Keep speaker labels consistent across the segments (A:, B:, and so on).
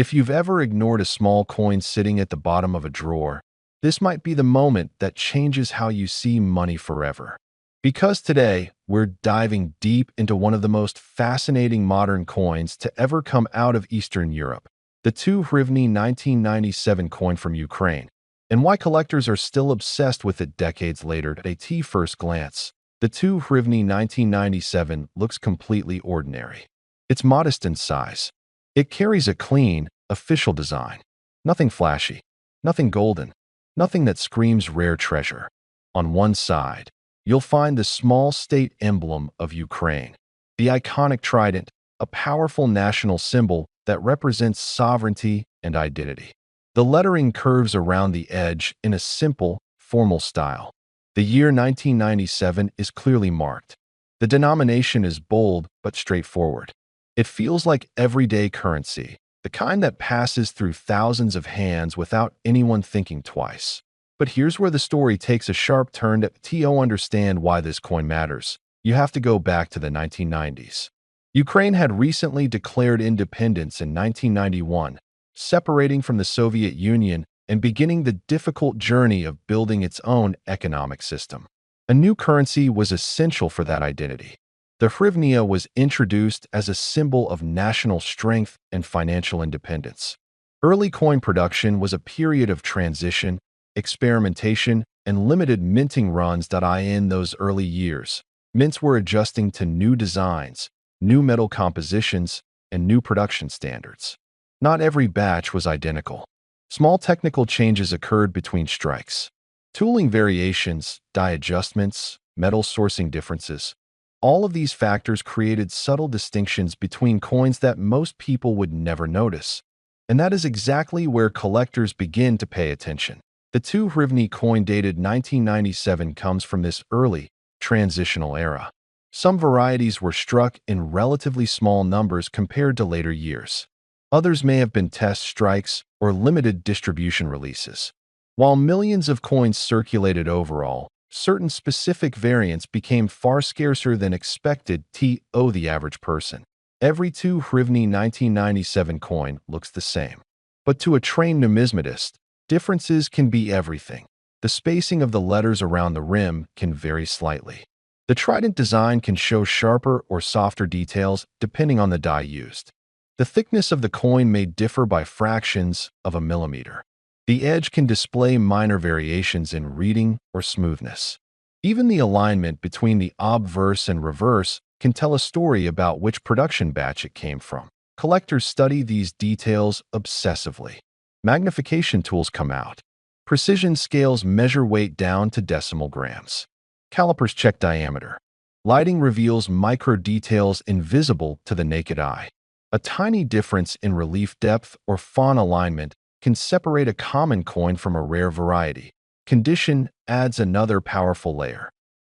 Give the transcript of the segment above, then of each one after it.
A: If you've ever ignored a small coin sitting at the bottom of a drawer, this might be the moment that changes how you see money forever. Because today, we're diving deep into one of the most fascinating modern coins to ever come out of Eastern Europe, the 2 Hryvni 1997 coin from Ukraine, and why collectors are still obsessed with it decades later. At a first glance, the 2 Hryvni 1997 looks completely ordinary. It's modest in size. It carries a clean, official design. Nothing flashy, nothing golden, nothing that screams rare treasure. On one side, you'll find the small state emblem of Ukraine, the iconic trident, a powerful national symbol that represents sovereignty and identity. The lettering curves around the edge in a simple, formal style. The year 1997 is clearly marked. The denomination is bold but straightforward. It feels like everyday currency, the kind that passes through thousands of hands without anyone thinking twice. But here's where the story takes a sharp turn. To understand why this coin matters, you have to go back to the 1990s. Ukraine had recently declared independence in 1991, separating from the Soviet Union and beginning the difficult journey of building its own economic system. A new currency was essential for that identity. The Hryvnia was introduced as a symbol of national strength and financial independence. Early coin production was a period of transition, experimentation, and limited minting runs. In those early years, mints were adjusting to new designs, new metal compositions, and new production standards. Not every batch was identical. Small technical changes occurred between strikes. Tooling variations, die adjustments, metal sourcing differences. All of these factors created subtle distinctions between coins that most people would never notice. And that is exactly where collectors begin to pay attention. The 2 Hryvni coin dated 1997 comes from this early, transitional era. Some varieties were struck in relatively small numbers compared to later years. Others may have been test strikes or limited distribution releases. While millions of coins circulated overall, certain specific variants became far scarcer than expected to the average person. Every 2 Hryvni 1997 coin looks the same. But to a trained numismatist, differences can be everything. The spacing of the letters around the rim can vary slightly. The trident design can show sharper or softer details depending on the die used. The thickness of the coin may differ by fractions of a millimeter. The edge can display minor variations in reading or smoothness. Even the alignment between the obverse and reverse can tell a story about which production batch it came from. Collectors study these details obsessively. Magnification tools come out. Precision scales measure weight down to decimal grams. Calipers check diameter. Lighting reveals micro details invisible to the naked eye. A tiny difference in relief depth or font alignment can separate a common coin from a rare variety. Condition adds another powerful layer.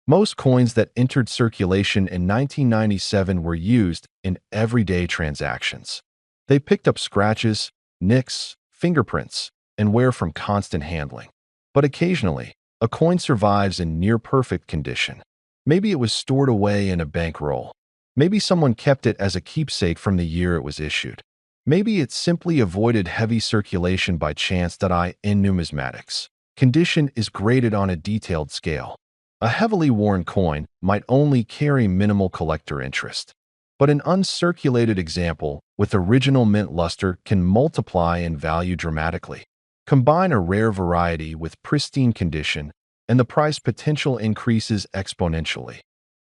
A: Most coins that entered circulation in 1997 were used in everyday transactions. They picked up scratches, nicks, fingerprints, and wear from constant handling. But occasionally, a coin survives in near-perfect condition. Maybe it was stored away in a bankroll. Maybe someone kept it as a keepsake from the year it was issued. Maybe it simply avoided heavy circulation by chance. In numismatics, condition is graded on a detailed scale. A heavily worn coin might only carry minimal collector interest. But an uncirculated example with original mint luster can multiply in value dramatically. Combine a rare variety with pristine condition, and the price potential increases exponentially.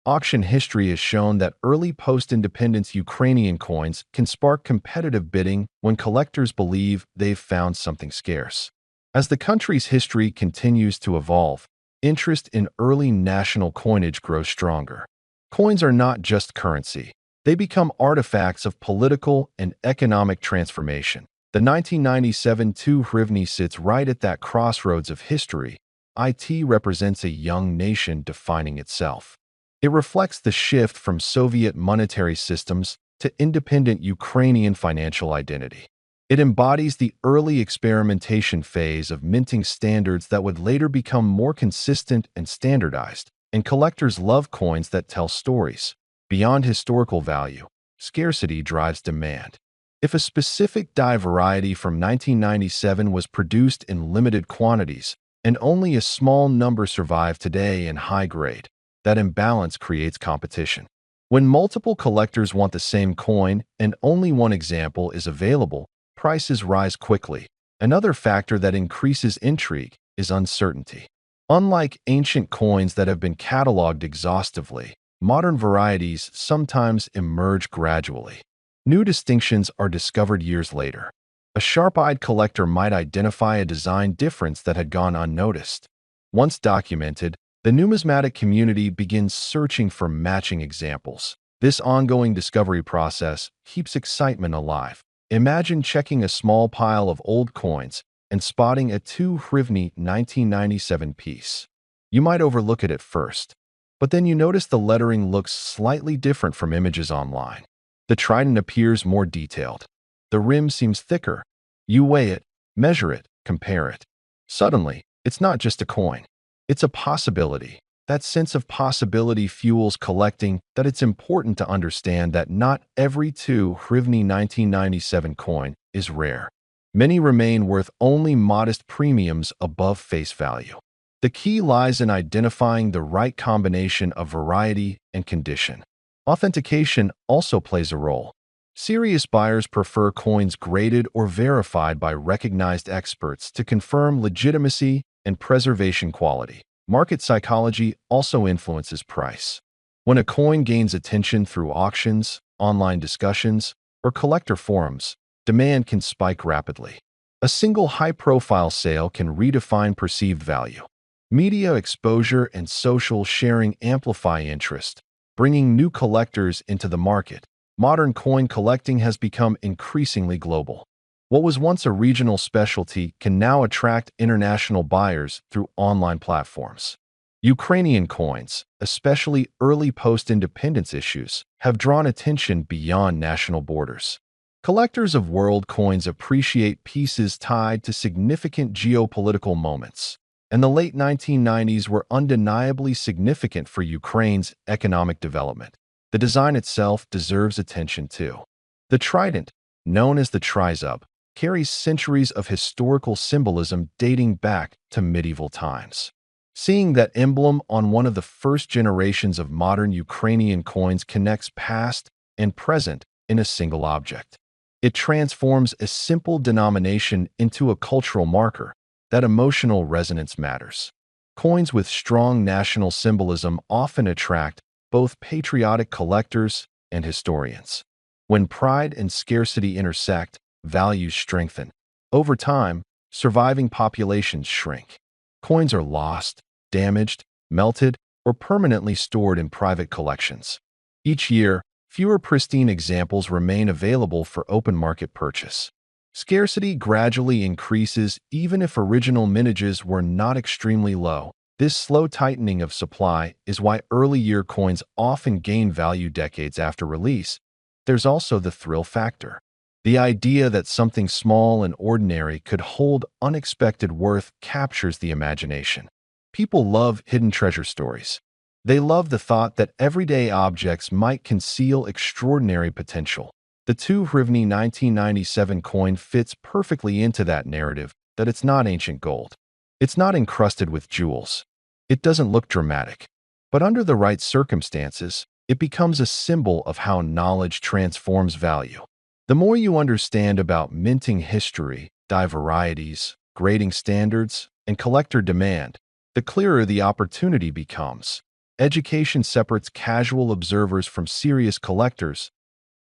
A: Auction history has shown that early post-independence Ukrainian coins can spark competitive bidding when collectors believe they've found something scarce. As the country's history continues to evolve, interest in early national coinage grows stronger. Coins are not just currency. They become artifacts of political and economic transformation. The 1997 2 Hryvni sits right at that crossroads of history. It represents a young nation defining itself. It reflects the shift from Soviet monetary systems to independent Ukrainian financial identity. It embodies the early experimentation phase of minting standards that would later become more consistent and standardized, and collectors love coins that tell stories. Beyond historical value, scarcity drives demand. If a specific dye variety from 1997 was produced in limited quantities and only a small number survive today in high grade, that imbalance creates competition. When multiple collectors want the same coin and only one example is available, prices rise quickly. Another factor that increases intrigue is uncertainty. Unlike ancient coins that have been cataloged exhaustively, modern varieties sometimes emerge gradually. New distinctions are discovered years later. A sharp-eyed collector might identify a design difference that had gone unnoticed. Once documented, the numismatic community begins searching for matching examples. This ongoing discovery process keeps excitement alive. Imagine checking a small pile of old coins and spotting a 2 Hryvni 1997 piece. You might overlook it at first, but then you notice the lettering looks slightly different from images online. The trident appears more detailed. The rim seems thicker. You weigh it, measure it, compare it. Suddenly, it's not just a coin. It's a possibility. That sense of possibility fuels collecting, that it's important to understand that not every 2 Hryvni 1997 coin is rare. Many remain worth only modest premiums above face value. The key lies in identifying the right combination of variety and condition. Authentication also plays a role. Serious buyers prefer coins graded or verified by recognized experts to confirm legitimacy and preservation quality. Market psychology also influences price. When a coin gains attention through auctions, online discussions, or collector forums, demand can spike rapidly. A single high-profile sale can redefine perceived value. Media exposure and social sharing amplify interest, bringing new collectors into the market. Modern coin collecting has become increasingly global. What was once a regional specialty can now attract international buyers through online platforms. Ukrainian coins, especially early post-independence issues, have drawn attention beyond national borders. Collectors of world coins appreciate pieces tied to significant geopolitical moments, and the late 1990s were undeniably significant for Ukraine's economic development. The design itself deserves attention too. The trident, known as the trizub, carries centuries of historical symbolism dating back to medieval times. Seeing that emblem on one of the first generations of modern Ukrainian coins connects past and present in a single object. It transforms a simple denomination into a cultural marker. That emotional resonance matters. Coins with strong national symbolism often attract both patriotic collectors and historians. When pride and scarcity intersect, values strengthen. Over time, surviving populations shrink. Coins are lost, damaged, melted, or permanently stored in private collections. Each year, fewer pristine examples remain available for open market purchase. Scarcity gradually increases even if original mintages were not extremely low. This slow tightening of supply is why early year coins often gain value decades after release. There's also the thrill factor. The idea that something small and ordinary could hold unexpected worth captures the imagination. People love hidden treasure stories. They love the thought that everyday objects might conceal extraordinary potential. The 2 Hryvni 1997 coin fits perfectly into that narrative that it's not ancient gold. It's not encrusted with jewels. It doesn't look dramatic. But under the right circumstances, it becomes a symbol of how knowledge transforms value. The more you understand about minting history, dye varieties, grading standards, and collector demand, the clearer the opportunity becomes. Education separates casual observers from serious collectors.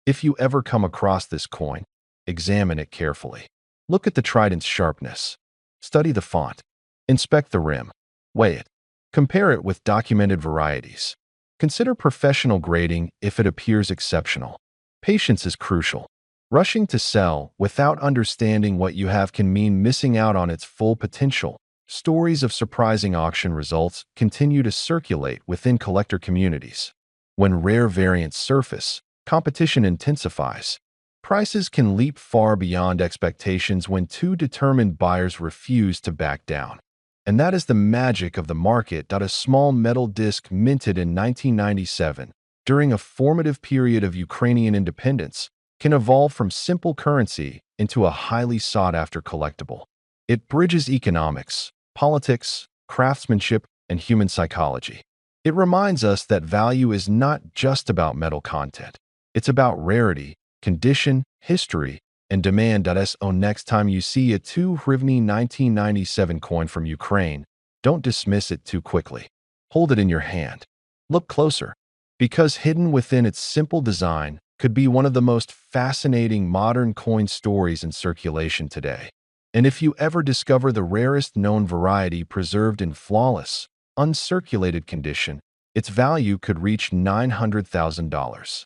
A: If you ever come across this coin, examine it carefully. Look at the trident's sharpness. Study the font. Inspect the rim. Weigh it. Compare it with documented varieties. Consider professional grading if it appears exceptional. Patience is crucial. Rushing to sell without understanding what you have can mean missing out on its full potential. Stories of surprising auction results continue to circulate within collector communities. When rare variants surface, competition intensifies. Prices can leap far beyond expectations when two determined buyers refuse to back down. And that is the magic of the market. A small metal disc minted in 1997, during a formative period of Ukrainian independence, can evolve from simple currency into a highly sought-after collectible. It bridges economics, politics, craftsmanship, and human psychology. It reminds us that value is not just about metal content. It's about rarity, condition, history, and demand. So next time you see a 2 Hryvni 1997 coin from Ukraine, don't dismiss it too quickly. Hold it in your hand. Look closer, because hidden within its simple design could be one of the most fascinating modern coin stories in circulation today. And if you ever discover the rarest known variety preserved in flawless, uncirculated condition, its value could reach $900,000.